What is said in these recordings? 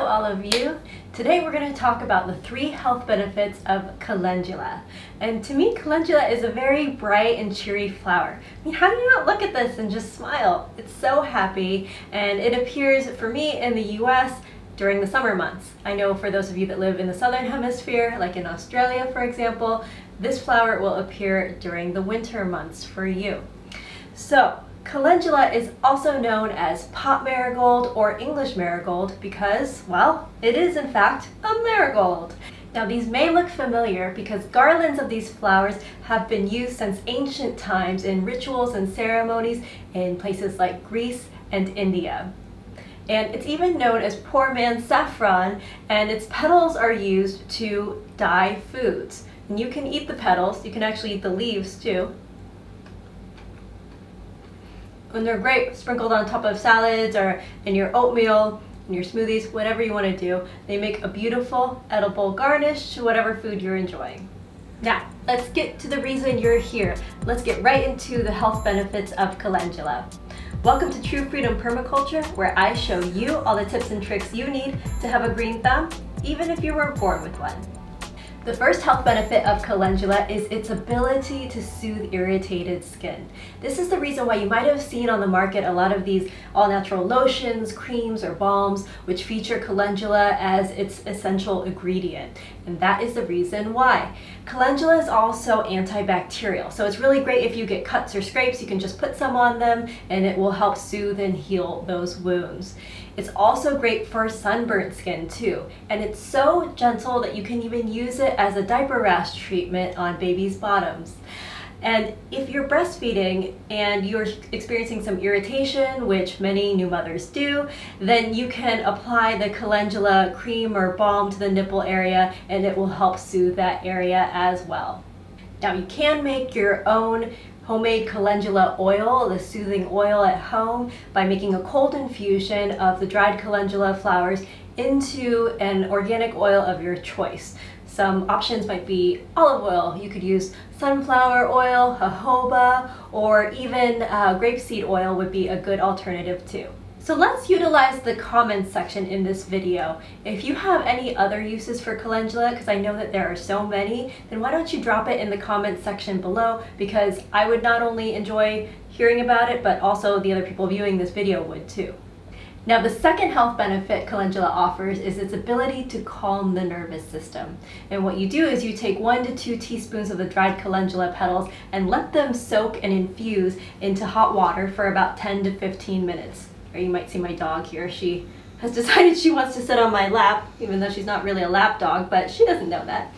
all of you. Today we're going to talk about the 3 health benefits of calendula. And to me, calendula is a very bright and cheery flower. I mean, how do you not look at this and just smile? It's so happy, and it appears for me in the US during the summer months. I know for those of you that live in the southern hemisphere, like in Australia for example, this flower will appear during the winter months for you. So, calendula is also known as pot marigold or English marigold because, well, it is in fact a marigold. Now these may look familiar because garlands of these flowers have been used since ancient times in rituals and ceremonies in places like Greece and India. And it's even known as poor man's saffron, and its petals are used to dye foods. And you can eat the petals, you can actually eat the leaves too. And they're great sprinkled on top of salads or in your oatmeal, in your smoothies, whatever you want to do. They make a beautiful edible garnish to whatever food you're enjoying. Now, let's get to the reason you're here. Let's get right into the health benefits of calendula. Welcome to True Freedom Permaculture, where I show you all the tips and tricks you need to have a green thumb, even if you weren't born with one. The first health benefit of calendula is its ability to soothe irritated skin. This is the reason why you might have seen on the market a lot of these all-natural lotions, creams, or balms which feature calendula as its essential ingredient. And that is the reason why. Calendula is also antibacterial, so it's really great if you get cuts or scrapes. You can just put some on them and it will help soothe and heal those wounds. It's also great for sunburnt skin too, and it's so gentle that you can even use it as a diaper rash treatment on babies' bottoms. And if you're breastfeeding and you're experiencing some irritation, which many new mothers do, then you can apply the calendula cream or balm to the nipple area and it will help soothe that area as well. Now you can make your own homemade calendula oil, the soothing oil at home, by making a cold infusion of the dried calendula flowers into an organic oil of your choice. Some options might be olive oil. You could use sunflower oil, jojoba, or even grapeseed oil would be a good alternative too. So let's utilize the comments section in this video. If you have any other uses for calendula, because I know that there are so many, then why don't you drop it in the comments section below, because I would not only enjoy hearing about it, but also the other people viewing this video would too. Now the second health benefit calendula offers is its ability to calm the nervous system. And what you do is you take 1 to 2 teaspoons of the dried calendula petals and let them soak and infuse into hot water for about 10 to 15 minutes. Or you might see my dog here. She has decided she wants to sit on my lap, even though she's not really a lap dog, but she doesn't know that.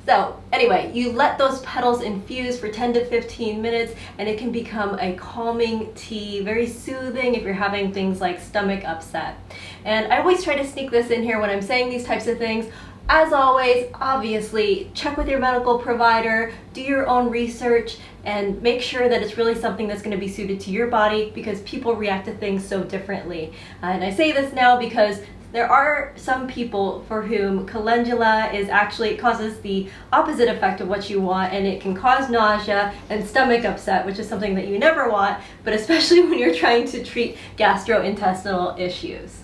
So anyway, you let those petals infuse for 10 to 15 minutes and it can become a calming tea, very soothing if you're having things like stomach upset. And I always try to sneak this in here when I'm saying these types of things. As always, obviously, check with your medical provider, do your own research, and make sure that it's really something that's going to be suited to your body because people react to things so differently. And I say this now because there are some people for whom calendula is actually causes the opposite effect of what you want, and it can cause nausea and stomach upset, which is something that you never want, but especially when you're trying to treat gastrointestinal issues.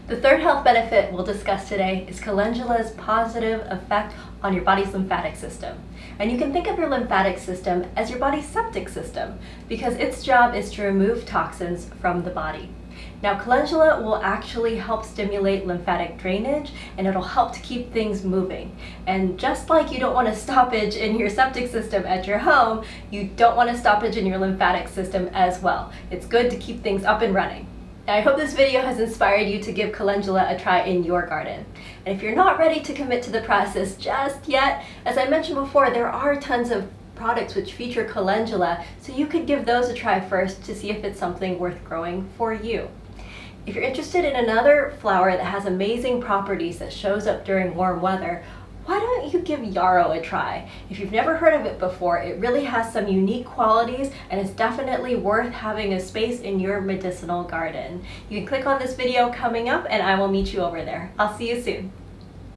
The third health benefit we'll discuss today is calendula's positive effect on your body's lymphatic system. And you can think of your lymphatic system as your body's septic system because its job is to remove toxins from the body. Now calendula will actually help stimulate lymphatic drainage and it'll help to keep things moving. And just like you don't want a stoppage in your septic system at your home, you don't want a stoppage in your lymphatic system as well. It's good to keep things up and running. I hope this video has inspired you to give calendula a try in your garden. And if you're not ready to commit to the process just yet, as I mentioned before, there are tons of products which feature calendula, so you could give those a try first to see if it's something worth growing for you. If you're interested in another flower that has amazing properties that shows up during warm weather, why don't you give yarrow a try? If you've never heard of it before, it really has some unique qualities and it's definitely worth having a space in your medicinal garden. You can click on this video coming up and I will meet you over there. I'll see you soon.